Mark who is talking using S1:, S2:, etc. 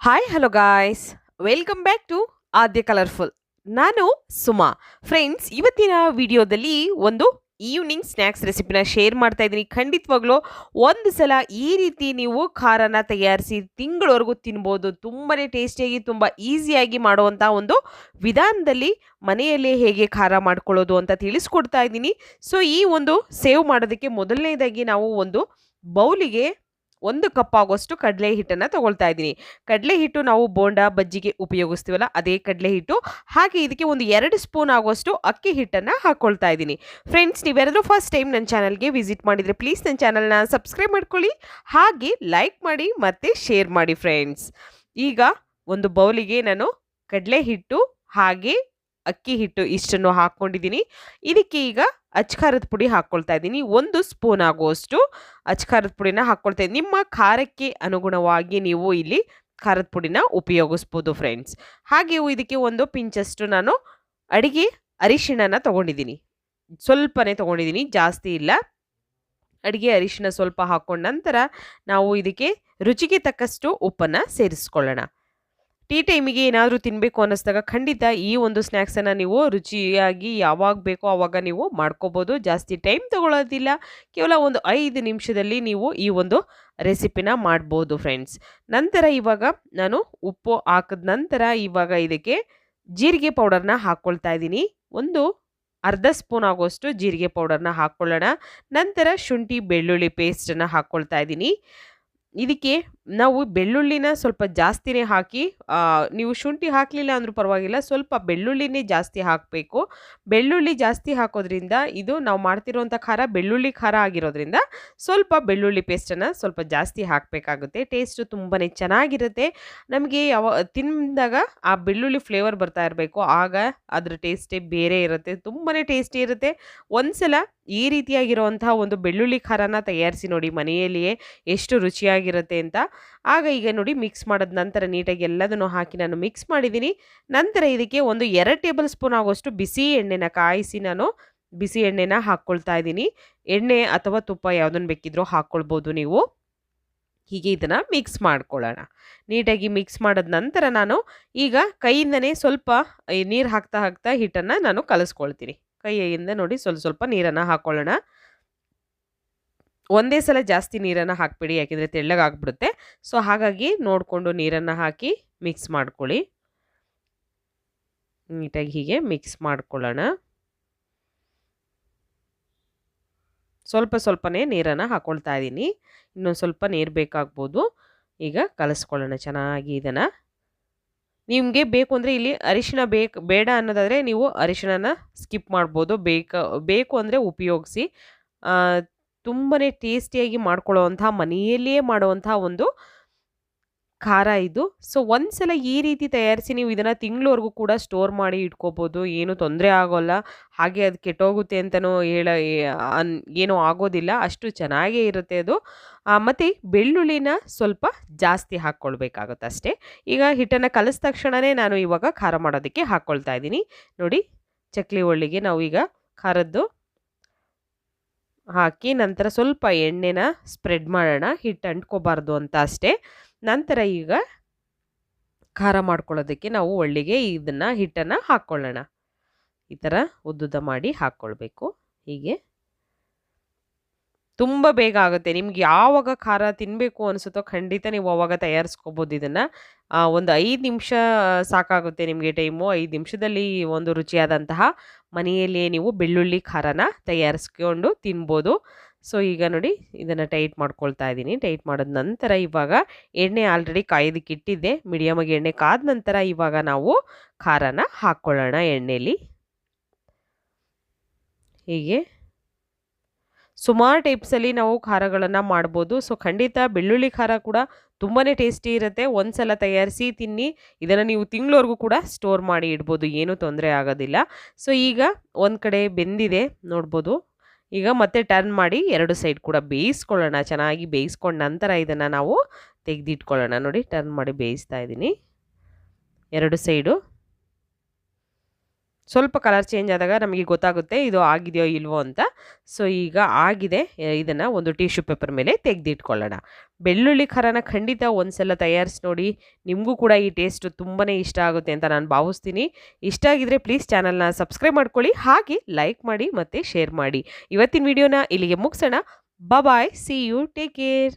S1: Hi hello guys, welcome back to Aadya colourful. ನಾನು Suma. Friends, ಇವತ್ತಿನ ವಿಡಿಯೋದಲ್ಲಿ ಒಂದು ಈವ್ನಿಂಗ್ ಸ್ನ್ಯಾಕ್ಸ್ ರೆಸಿಪಿನ ಶೇರ್ ಮಾಡ್ತಾ ಇದ್ದೀನಿ. ಖಂಡಿತವಾಗ್ಲೂ ಒಂದು ಸಲ ಈ ರೀತಿ ನೀವು ಖಾರನ ತಯಾರಿಸಿ ತಿಂಗಳವರೆಗೂ ತಿನ್ಬೋದು. ತುಂಬಾ ಟೇಸ್ಟಿಯಾಗಿ ತುಂಬ ಈಸಿಯಾಗಿ ಮಾಡುವಂಥ ಒಂದು ವಿಧಾನದಲ್ಲಿ ಮನೆಯಲ್ಲೇ ಹೇಗೆ ಖಾರ ಮಾಡ್ಕೊಳ್ಳೋದು ಅಂತ ತಿಳಿಸ್ಕೊಡ್ತಾ ಇದ್ದೀನಿ. ಸೊ ಈ ಒಂದು ಸೇವ್ ಮಾಡೋದಕ್ಕೆ ಮೊದಲನೇದಾಗಿ ನಾವು ಒಂದು ಬೌಲಿಗೆ 1 ಕಪ್ ಆಗೋಷ್ಟು ಕಡಲೆ ಹಿಟ್ಟನ್ನು ತಗೊಳ್ತಾ ಇದ್ದೀನಿ. ಕಡಲೆ ಹಿಟ್ಟು ನಾವು ಬೋಂಡ ಬಜ್ಜಿಗೆ ಉಪಯೋಗಿಸ್ತೀವಲ್ಲ, ಅದೇ ಕಡಲೆ ಹಿಟ್ಟು. ಹಾಗೆ ಇದಕ್ಕೆ ಒಂದು 2 ಸ್ಪೂನ್ ಆಗುವಷ್ಟು ಅಕ್ಕಿ ಹಿಟ್ಟನ್ನು ಹಾಕ್ಕೊಳ್ತಾ ಇದ್ದೀನಿ. ಫ್ರೆಂಡ್ಸ್, ನೀವ್ಯಾರಾದ್ರೂ ಫಸ್ಟ್ ಟೈಮ್ ನನ್ನ ಚಾನಲ್ಗೆ ವಿಸಿಟ್ ಮಾಡಿದರೆ ಪ್ಲೀಸ್ ನನ್ನ ಚಾನಲ್ನ ಸಬ್ಸ್ಕ್ರೈಬ್ ಮಾಡ್ಕೊಳ್ಳಿ, ಹಾಗೆ ಲೈಕ್ ಮಾಡಿ ಮತ್ತು ಶೇರ್ ಮಾಡಿ ಫ್ರೆಂಡ್ಸ್. ಈಗ ಒಂದು ಬೌಲಿಗೆ ನಾನು ಕಡಲೆ ಹಿಟ್ಟು ಹಾಗೆ ಅಕ್ಕಿ ಹಿಟ್ಟು ಇಷ್ಟನ್ನು ಹಾಕ್ಕೊಂಡಿದ್ದೀನಿ. ಇದಕ್ಕೆ ಈಗ ಅಚ್ಕಾರದ ಪುಡಿ ಹಾಕ್ಕೊಳ್ತಾ ಇದ್ದೀನಿ. 1 ಸ್ಪೂನ್ ಆಗುವಷ್ಟು ಅಚ್ಕಾರದ ಪುಡಿನ ಹಾಕ್ಕೊಳ್ತಾ ಇದ್ದೀನಿ. ನಿಮ್ಮ ಖಾರಕ್ಕೆ ಅನುಗುಣವಾಗಿ ನೀವು ಇಲ್ಲಿ ಖಾರದ ಪುಡಿನ ಉಪಯೋಗಿಸ್ಬೋದು ಫ್ರೆಂಡ್ಸ್. ಹಾಗೆ ಇದಕ್ಕೆ ಒಂದು ಪಿಂಚಷ್ಟು ನಾನು ಅಡಿಗೆ ಅರಿಶಿಣನ ತೊಗೊಂಡಿದ್ದೀನಿ. ಸ್ವಲ್ಪನೇ ತೊಗೊಂಡಿದ್ದೀನಿ, ಜಾಸ್ತಿ ಇಲ್ಲ. ಅಡಿಗೆ ಅರಿಶಿಣ ಸ್ವಲ್ಪ ಹಾಕ್ಕೊಂಡ ನಂತರ ನಾವು ಇದಕ್ಕೆ ರುಚಿಗೆ ತಕ್ಕಷ್ಟು ಉಪ್ಪನ್ನು ಸೇರಿಸ್ಕೊಳ್ಳೋಣ. ಟೀ ಟೈಮಿಗೆ ಏನಾದರೂ ತಿನ್ನಬೇಕು ಅನ್ನಿಸ್ದಾಗ ಖಂಡಿತ ಈ ಒಂದು ಸ್ನ್ಯಾಕ್ಸನ್ನು ನೀವು ರುಚಿಯಾಗಿ ಯಾವಾಗ ಬೇಕೋ ಆವಾಗ ನೀವು ಮಾಡ್ಕೋಬೋದು. ಜಾಸ್ತಿ ಟೈಮ್ ತಗೊಳ್ಳೋದಿಲ್ಲ, ಕೇವಲ ಒಂದು 5 ನಿಮಿಷದಲ್ಲಿ ನೀವು ಈ ಒಂದು ರೆಸಿಪಿನ ಮಾಡ್ಬೋದು ಫ್ರೆಂಡ್ಸ್. ನಂತರ ಇವಾಗ ನಾನು ಉಪ್ಪು ಹಾಕಿದ ನಂತರ ಇವಾಗ ಇದಕ್ಕೆ ಜೀರಿಗೆ ಪೌಡರ್ನ ಹಾಕ್ಕೊಳ್ತಾ ಇದ್ದೀನಿ. ಒಂದು ಅರ್ಧ ಸ್ಪೂನ್ ಆಗುವಷ್ಟು ಜೀರಿಗೆ ಪೌಡರ್ನ ಹಾಕ್ಕೊಳ್ಳೋಣ. ನಂತರ ಶುಂಠಿ ಬೆಳ್ಳುಳ್ಳಿ ಪೇಸ್ಟನ್ನು ಹಾಕ್ಕೊಳ್ತಾ ಇದ್ದೀನಿ. ಇದಕ್ಕೆ ನಾವು ಬೆಳ್ಳುಳ್ಳಿನ ಸ್ವಲ್ಪ ಜಾಸ್ತಿನೇ ಹಾಕಿ, ನೀವು ಶುಂಠಿ ಹಾಕಲಿಲ್ಲ ಅಂದರೂ ಪರವಾಗಿಲ್ಲ, ಸ್ವಲ್ಪ ಬೆಳ್ಳುಳ್ಳಿನೇ ಜಾಸ್ತಿ ಹಾಕಬೇಕು. ಬೆಳ್ಳುಳ್ಳಿ ಜಾಸ್ತಿ ಹಾಕೋದ್ರಿಂದ ಇದು ನಾವು ಮಾಡ್ತಿರೋಂಥ ಖಾರ ಬೆಳ್ಳುಳ್ಳಿ ಖಾರ ಆಗಿರೋದ್ರಿಂದ ಸ್ವಲ್ಪ ಬೆಳ್ಳುಳ್ಳಿ ಪೇಸ್ಟನ್ನು ಸ್ವಲ್ಪ ಜಾಸ್ತಿ ಹಾಕಬೇಕಾಗುತ್ತೆ. ಟೇಸ್ಟು ತುಂಬಾ ಚೆನ್ನಾಗಿರುತ್ತೆ. ನಮಗೆ ತಿಂದಾಗ ಆ ಬೆಳ್ಳುಳ್ಳಿ ಫ್ಲೇವರ್ ಬರ್ತಾ ಇರಬೇಕು, ಆಗ ಅದ್ರ ಟೇಸ್ಟೇ ಬೇರೆ ಇರುತ್ತೆ, ತುಂಬಾ ಟೇಸ್ಟಿ ಇರುತ್ತೆ. ಒಂದ್ಸಲ ಈ ರೀತಿಯಾಗಿರುವಂತಹ ಒಂದು ಬೆಳ್ಳುಳ್ಳಿ ಖಾರನ ತಯಾರಿಸಿ ನೋಡಿ ಮನೆಯಲ್ಲಿಯೇ, ಎಷ್ಟು ರುಚಿಯಾಗಿರುತ್ತೆ ಅಂತ. ಆಗ ಈಗ ನೋಡಿ ಮಿಕ್ಸ್ ಮಾಡಿದ ನಂತರ ನೀಟಾಗಿ ಎಲ್ಲದನ್ನು ಹಾಕಿ ನಾನು ಮಿಕ್ಸ್ ಮಾಡಿದ್ದೀನಿ. ನಂತರ ಇದಕ್ಕೆ ಒಂದು 2 ಟೇಬಲ್ ಸ್ಪೂನ್ ಆಗುವಷ್ಟು ಬಿಸಿ ಎಣ್ಣೆನ ಕಾಯಿಸಿ ನಾನು ಬಿಸಿ ಎಣ್ಣೆನ ಹಾಕ್ಕೊಳ್ತಾ ಇದ್ದೀನಿ. ಎಣ್ಣೆ ಅಥವಾ ತುಪ್ಪ ಯಾವುದನ್ನು ಬೇಕಿದ್ರೂ ಹಾಕ್ಕೊಳ್ಬೋದು ನೀವು. ಹೀಗೆ ಇದನ್ನು ಮಿಕ್ಸ್ ಮಾಡ್ಕೊಳ್ಳೋಣ. ನೀಟಾಗಿ ಮಿಕ್ಸ್ ಮಾಡಿದ ನಂತರ ನಾನು ಈಗ ಕೈಯಿಂದನೇ ಸ್ವಲ್ಪ ನೀರು ಹಾಕ್ತಾ ಹಾಕ್ತಾ ಹಿಟ್ಟನ್ನು ನಾನು ಕಲಿಸ್ಕೊಳ್ತೀನಿ. ಕೈಯಿಂದ ನೋಡಿ ಸ್ವಲ್ಪ ಸ್ವಲ್ಪ ನೀರನ್ನು ಹಾಕ್ಕೊಳ್ಳೋಣ. ಒಂದೇ ಸಲ ಜಾಸ್ತಿ ನೀರನ್ನು ಹಾಕಬೇಡಿ, ಯಾಕೆಂದರೆ ತೆಳ್ಳಗಾಗ್ಬಿಡುತ್ತೆ. ಸೊ ಹಾಗಾಗಿ ನೋಡಿಕೊಂಡು ನೀರನ್ನು ಹಾಕಿ ಮಿಕ್ಸ್ ಮಾಡ್ಕೊಳ್ಳಿ. ನೀಟಾಗಿ ಹೀಗೆ ಮಿಕ್ಸ್ ಮಾಡ್ಕೊಳ್ಳೋಣ. ಸ್ವಲ್ಪ ಸ್ವಲ್ಪನೇ ನೀರನ್ನು ಹಾಕ್ಕೊಳ್ತಾ ಇದ್ದೀನಿ. ಇನ್ನೊಂದು ಸ್ವಲ್ಪ ನೀರು ಬೇಕಾಗ್ಬೋದು. ಈಗ ಕಲಿಸ್ಕೊಳ್ಳೋಣ ಚೆನ್ನಾಗಿ ಇದನ್ನು. ನಿಮಗೆ ಬೇಕು ಅಂದರೆ ಇಲ್ಲಿ ಅರಿಶಿಣ ಬೇಡ ಅನ್ನೋದಾದರೆ ನೀವು ಅರಿಶಿಣನ ಸ್ಕಿಪ್ ಮಾಡ್ಬೋದು. ಬೇಕು ಅಂದರೆ ಉಪಯೋಗಿಸಿ. ತುಂಬಾ ಟೇಸ್ಟಿಯಾಗಿ ಮಾಡ್ಕೊಳ್ಳೋವಂಥ ಮನೆಯಲ್ಲಿಯೇ ಮಾಡುವಂಥ ಒಂದು ಖಾರ ಇದು. ಸೊ ಒಂದ್ಸಲ ಈ ರೀತಿ ತಯಾರಿಸಿ ನೀವು ಇದನ್ನು ತಿಂಗಳವರೆಗೂ ಕೂಡ ಸ್ಟೋರ್ ಮಾಡಿ ಇಟ್ಕೋಬೋದು, ಏನೂ ತೊಂದರೆ ಆಗೋಲ್ಲ. ಹಾಗೆ ಅದು ಕೆಟ್ಟೋಗುತ್ತೆ ಅಂತಲೂ ಏನೂ ಆಗೋದಿಲ್ಲ, ಅಷ್ಟು ಚೆನ್ನಾಗೇ ಇರುತ್ತೆ ಅದು. ಮತ್ತು ಬೆಳ್ಳುಳ್ಳಿನ ಸ್ವಲ್ಪ ಜಾಸ್ತಿ ಹಾಕ್ಕೊಳ್ಬೇಕಾಗುತ್ತೆ ಅಷ್ಟೇ. ಈಗ ಹಿಟ್ಟನ್ನು ಕಲಿಸಿದ ತಕ್ಷಣವೇ ನಾನು ಇವಾಗ ಖಾರ ಮಾಡೋದಕ್ಕೆ ಹಾಕ್ಕೊಳ್ತಾ ಇದ್ದೀನಿ. ನೋಡಿ, ಚಕ್ಲಿ ಒಳ್ಳಿಗೆ ನಾವು ಈಗ ಖಾರದ್ದು ಹಾಕಿ ನಂತರ ಸ್ವಲ್ಪ ಎಣ್ಣೆನ ಸ್ಪ್ರೆಡ್ ಮಾಡೋಣ, ಹಿಟ್ಟು ಅಂಟ್ಕೋಬಾರ್ದು ಅಂತ ಅಷ್ಟೇ. ನಂತರ ಈಗ ಖಾರ ಮಾಡ್ಕೊಳ್ಳೋದಕ್ಕೆ ನಾವು ಒಳ್ಳಿಗೆ ಇದನ್ನು ಹಿಟ್ಟನ್ನು ಹಾಕ್ಕೊಳ್ಳೋಣ. ಈ ಥರ ಉದ್ದುದ್ದ ಮಾಡಿ ಹಾಕ್ಕೊಳ್ಬೇಕು. ಹೀಗೆ ತುಂಬ ಬೇಗ ಆಗುತ್ತೆ. ನಿಮ್ಗೆ ಯಾವಾಗ ಖಾರ ತಿನ್ನಬೇಕು ಅನಿಸುತ್ತೋ ಖಂಡಿತ ನೀವು ಆವಾಗ ತಯಾರಿಸ್ಕೋಬೋದು ಇದನ್ನು. ಒಂದು 5 ನಿಮಿಷ ಸಾಕಾಗುತ್ತೆ ನಿಮಗೆ ಟೈಮು. 5 ನಿಮಿಷದಲ್ಲಿ ಒಂದು ರುಚಿಯಾದಂತಹ ಮನೆಯಲ್ಲಿಯೇ ನೀವು ಬೆಳ್ಳುಳ್ಳಿ ಖಾರನ ತಯಾರಿಸ್ಕೊಂಡು ತಿನ್ಬೋದು. ಸೊ ಈಗ ನೋಡಿ ಇದನ್ನು ಟೈಟ್ ಮಾಡ್ಕೊಳ್ತಾ ಇದ್ದೀನಿ. ಟೈಟ್ ಮಾಡಿದ ನಂತರ ಇವಾಗ ಎಣ್ಣೆ ಆಲ್ರೆಡಿ ಕಾಯೋದಕ್ಕೆ ಇಟ್ಟಿದ್ದೆ. ಮೀಡಿಯಮಾಗಿ ಎಣ್ಣೆ ಕಾದ ನಂತರ ಇವಾಗ ನಾವು ಖಾರನ ಹಾಕ್ಕೊಳ್ಳೋಣ ಎಣ್ಣೆಯಲ್ಲಿ. ಹೀಗೆ ಸುಮಾರು ಟೈಪ್ಸಲ್ಲಿ ನಾವು ಖಾರಗಳನ್ನು ಮಾಡ್ಬೋದು. ಸೊ ಖಂಡಿತ ಬೆಳ್ಳುಳ್ಳಿ ಖಾರ ಕೂಡ ತುಂಬಾ ಟೇಸ್ಟಿ ಇರುತ್ತೆ. ಒಂದು ಸಲ ತಯಾರಿಸಿ ತಿನ್ನಿ. ಇದನ್ನು ನೀವು ತಿಂಗಳವರೆಗೂ ಕೂಡ ಸ್ಟೋರ್ ಮಾಡಿ ಇಡ್ಬೋದು, ಏನೂ ತೊಂದರೆ ಆಗೋದಿಲ್ಲ. ಸೊ ಈಗ ಒಂದು ಕಡೆ ಬೆಂದಿದೆ ನೋಡ್ಬೋದು. ಈಗ ಮತ್ತೆ ಟರ್ನ್ ಮಾಡಿ 2 ಸೈಡ್ ಕೂಡ ಬೇಯಿಸ್ಕೊಳ್ಳೋಣ. ಚೆನ್ನಾಗಿ ಬೇಯಿಸ್ಕೊಂಡ ನಂತರ ಇದನ್ನು ನಾವು ತೆಗೆದಿಟ್ಕೊಳ್ಳೋಣ. ನೋಡಿ, ಟರ್ನ್ ಮಾಡಿ ಬೇಯಿಸ್ತಾ ಇದ್ದೀನಿ 2 ಸೈಡು. ಸ್ವಲ್ಪ ಕಲರ್ ಚೇಂಜ್ ಆದಾಗ ನಮಗೆ ಗೊತ್ತಾಗುತ್ತೆ ಇದು ಆಗಿದೆಯೋ ಇಲ್ವೋ ಅಂತ. ಸೊ ಈಗ ಆಗಿದೆ. ಇದನ್ನು ಒಂದು ಟಿಶ್ಯೂ ಪೇಪರ್ ಮೇಲೆ ತೆಗೆದಿಟ್ಕೊಳ್ಳೋಣ. ಬೆಳ್ಳುಳ್ಳಿ ಖಾರನ ಖಂಡಿತ ಒಂದ್ಸಲ ತಯಾರಿಸಿ ನೋಡಿ. ನಿಮಗೂ ಕೂಡ ಈ ಟೇಸ್ಟು ತುಂಬಾ ಇಷ್ಟ ಆಗುತ್ತೆ ಅಂತ ನಾನು ಭಾವಿಸ್ತೀನಿ. ಇಷ್ಟ ಆಗಿದ್ರೆ ಪ್ಲೀಸ್ ಚಾನಲ್ನ ಸಬ್ಸ್ಕ್ರೈಬ್ ಮಾಡ್ಕೊಳ್ಳಿ, ಹಾಗೆ ಲೈಕ್ ಮಾಡಿ ಮತ್ತು ಶೇರ್ ಮಾಡಿ. ಇವತ್ತಿನ ವಿಡಿಯೋನ ಇಲ್ಲಿಗೆ ಮುಗಿಸೋಣ. ಬಾಯ್, ಸಿ ಯು, ಟೇಕ್ ಕೇರ್.